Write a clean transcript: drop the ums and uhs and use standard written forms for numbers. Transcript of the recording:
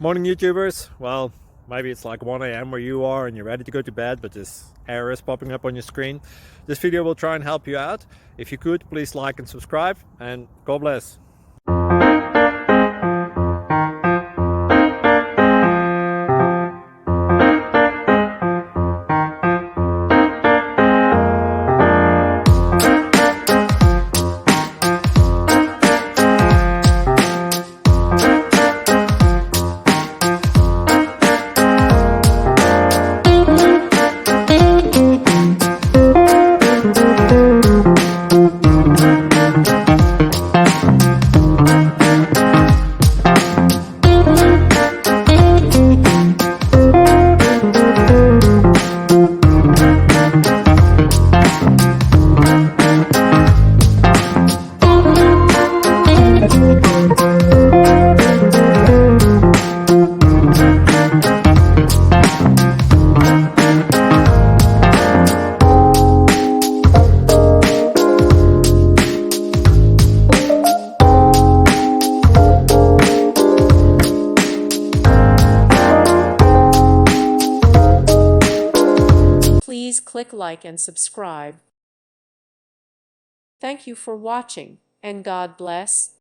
Morning YouTubers. Well, maybe it's like 1 a.m. where you are and you're ready to go to bed, but this error is popping up on your screen. This video will try and help you out. If you could, please like and subscribe, and God bless. Please click like and subscribe. Thank you for watching, and God bless.